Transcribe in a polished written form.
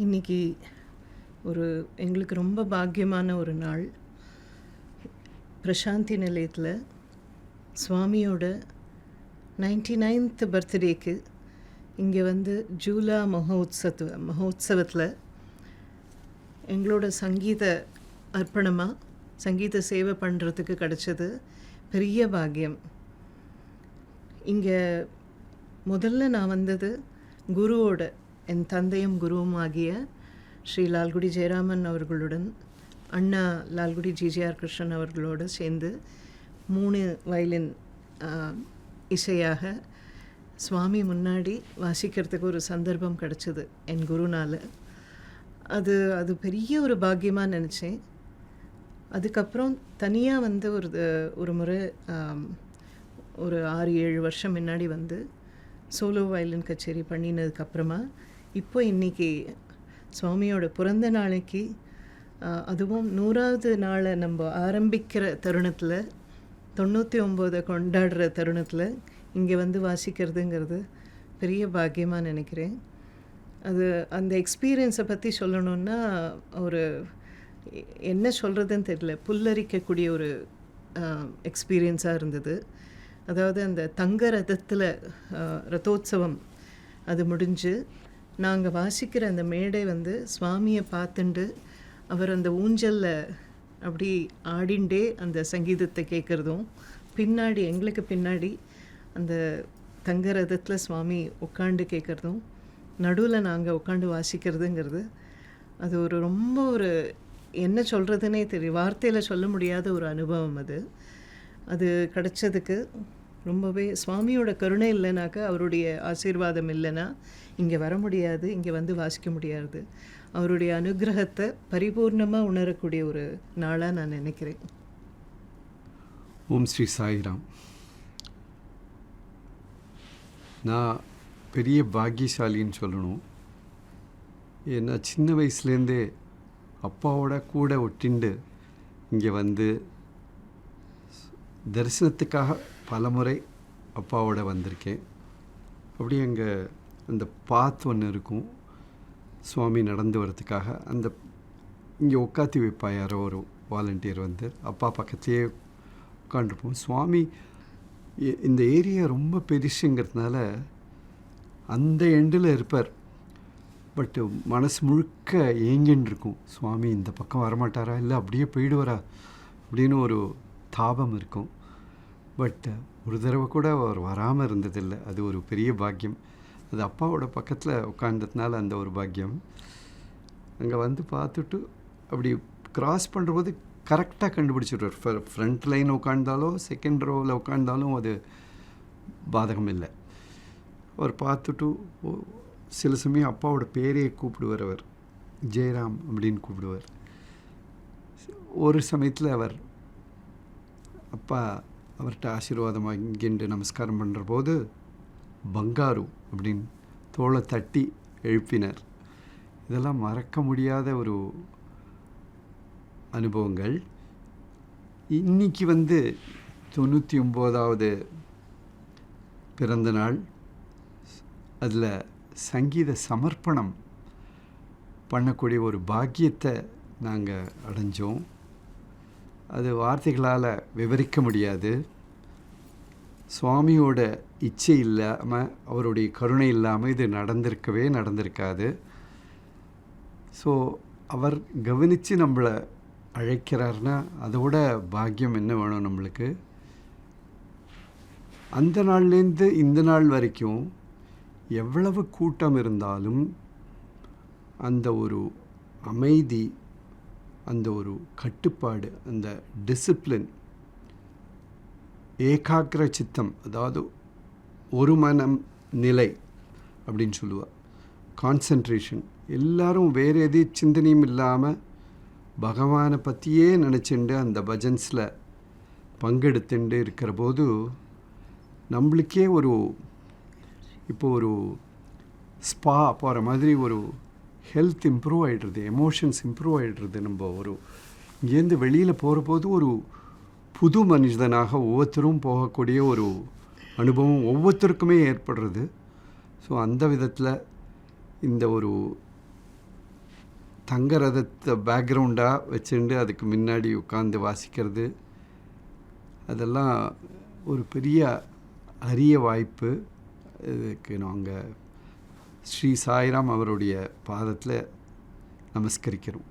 இன்றைக்கி எங்களுக்கு ரொம்ப பாக்கியமான ஒரு நாள். பிரசாந்தி நிலையத்தில் சுவாமியோட 99th பர்த்டேக்கு இங்கே ஜூலா மகோத்சவத்தில் எங்களோட சங்கீத அர்ப்பணமாக சங்கீத சேவை பண்ணுறதுக்கு கிடச்சது பெரிய பாக்கியம். இங்கே முதல்ல நான் வந்தது குருவோட, என் தந்தையும் குருவும் ஆகிய ஸ்ரீ லால்குடி ஜெயராமன் அவர்களுடன், அண்ணா லால்குடி ஜிஜிஆர் கிருஷ்ணன் அவர்களோடு சேர்ந்து 3 வயலின் இசையாக சுவாமி முன்னாடி வாசிக்கிறதுக்கு ஒரு சந்தர்ப்பம் கிடச்சிது என் குருனால். அது பெரிய ஒரு பாக்கியமாக நினச்சேன். அதுக்கப்புறம் தனியாக ஒரு முறை ஒரு 6-7 வருஷம் முன்னாடி சோலோ வயலின் கச்சேரி பண்ணினதுக்கப்புறமா இப்போ இன்றைக்கி சுவாமியோட பிறந்த நாளைக்கு, அதுவும் 100வது நாளை நம்ம ஆரம்பிக்கிற தருணத்தில், 99 கொண்டாடுற தருணத்தில் இங்கே வாசிக்கிறதுங்கிறது பெரிய பாக்கியமாக நினைக்கிறேன். அந்த எக்ஸ்பீரியன்ஸை பற்றி சொல்லணுன்னா என்ன சொல்கிறதுன்னு தெரியல, புல்லரிக்கக்கூடிய ஒரு எக்ஸ்பீரியன்ஸாக இருந்தது. அதாவது அந்த தங்க ரதத்தில் ரதோத்சவம் அது முடிஞ்சு நாங்கள் வாசிக்கிற அந்த மேடை சுவாமியை பார்த்துண்டு அவர் அந்த ஊஞ்சலில் அப்படி ஆடிண்டே அந்த சங்கீதத்தை கேட்குறதும், பின்னாடி எங்களுக்கு பின்னாடி அந்த தங்க ரதத்தில் சுவாமி உட்காண்டு கேட்குறதும், நடுவில் நாங்கள் உட்காண்டு வாசிக்கிறதுங்கிறது அது ரொம்ப என்ன சொல்கிறதுனே தெரியும், வார்த்தையில் சொல்ல முடியாத ஒரு அனுபவம். அது கிடைச்சதுக்கு ரொம்பவே சுவாமியோட கருணை இல்லைனாக்கா, அவருடைய ஆசீர்வாதம் இல்லைன்னா இங்கே வர முடியாது, இங்கே வாசிக்க முடியாது. அவருடைய அனுகிரகத்தை பரிபூர்ணமாக உணரக்கூடிய ஒரு நாளாக நான் நினைக்கிறேன். ஓம் ஸ்ரீ சாய்ராம். நான் பெரிய பாக்கியசாலின்னு சொல்லணும். ஏன்னா சின்ன வயசுலேருந்தே அப்பாவோட கூட ஒட்டிண்டு இங்கே தரிசனத்துக்காக பல முறை அப்பாவோட வந்திருக்கேன். அப்படி அங்கே அந்த பாத் ஒன்று இருக்கும், சுவாமி நடந்து வரத்துக்காக அந்த இங்கே உட்காத்தி வைப்பா யாரோ ஒரு வாலண்டியர் அப்பா பக்கத்துலேயே உட்காந்துருப்போம். சுவாமி இந்த ஏரியா ரொம்ப பெருசுங்கிறதுனால அந்த எண்டில் இருப்பார். பட்டு மனசு முழுக்க ஏங்கின்னு இருக்கும், சுவாமி இந்த பக்கம் வரமாட்டாரா, இல்லை அப்படியே போயிடுவாரா அப்படின்னு ஒரு தாபம் இருக்கும். பட் ஒரு தடவை கூட அவர் வராமல் இருந்ததில்லை. அது ஒரு பெரிய பாக்கியம். அது அப்பாவோட பக்கத்தில் உட்கார்ந்ததுனால அந்த ஒரு பாக்கியம். அங்கே பார்த்துட்டு அப்படி க்ராஸ் பண்ணுறபோது கரெக்டாக கண்டுபிடிச்சிடுவார். ஃப்ரண்ட் லைன் உட்காந்தாலும் செகண்ட் ரோவில் உட்காந்தாலும் அது பாதகம் இல்லை. அவர் பார்த்துட்டு சில சமயம் அப்பாவோட பேரையே கூப்பிடுவார், அவர் ஜெயராம் அப்படின்னு கூப்பிடுவார். ஒரு சமயத்தில் அப்பா அவர்கிட்ட ஆசீர்வாதம் வாங்கிட்டு நமஸ்காரம் பண்ணுற போது பங்காரு அப்படின்னு தோளை தட்டி எழுப்பினார். இதெல்லாம் மறக்க முடியாத ஒரு அனுபவங்கள். இன்றைக்கி 99வது பிறந்த நாள். அதில் சங்கீத சமர்ப்பணம் பண்ணக்கூடிய ஒரு பாக்கியத்தை நாங்கள் அடைஞ்சோம். அது வார்த்தைகளால் விவரிக்க முடியாது. சுவாமியோட இச்சை இல்லாமல், அவருடைய கருணை இல்லாமல் இது நடந்திருக்காது. ஸோ அவர் கவனித்து நம்மளை அழைக்கிறார்னா அதோட பாக்கியம் என்ன வேணும் நம்மளுக்கு? அந்த நாள்லேருந்து இந்த நாள் வரைக்கும் எவ்வளவு கூட்டம் இருந்தாலும் அந்த ஒரு அமைதி, அந்த ஒரு கட்டுப்பாடு, அந்த டிசிப்ளின், ஏகாக்கிர சித்தம், அதாவது ஒரு மனம் நிலை அப்படின்னு சொல்லுவாள், கான்சன்ட்ரேஷன். எல்லாரும் வேறு எது சிந்தனையும் இல்லாமல் பகவானை பற்றியே நினச்சிண்டு அந்த பஜன்ஸில் பங்கெடுத்துட்டு இருக்கிற போது நம்மளுக்கே இப்போ ஒரு ஸ்பா போகிற மாதிரி ஒரு ஹெல்த் இம்ப்ரூவ் ஆகிடுறது, எமோஷன்ஸ் இம்ப்ரூவ் ஆகிடுறது. நம்ம இங்கேருந்து வெளியில் போகிற போது ஒரு புது மனிதனாக ஒவ்வொருத்தரும் போகக்கூடிய ஒரு அனுபவம் ஒவ்வொருத்தருக்குமே ஏற்படுறது. ஸோ அந்த விதத்தில் இந்த ஒரு தங்க ரதத்தை பேக்ரவுண்டாக வச்சுட்டு அதுக்கு முன்னாடி உட்காந்து வாசிக்கிறது, அதெல்லாம் ஒரு பெரிய அரிய வாய்ப்பு. இதுக்கு நாங்கள் ஸ்ரீ சாய்ராம் அவருடைய பாதத்தில் நமஸ்கரிக்கிறோம்.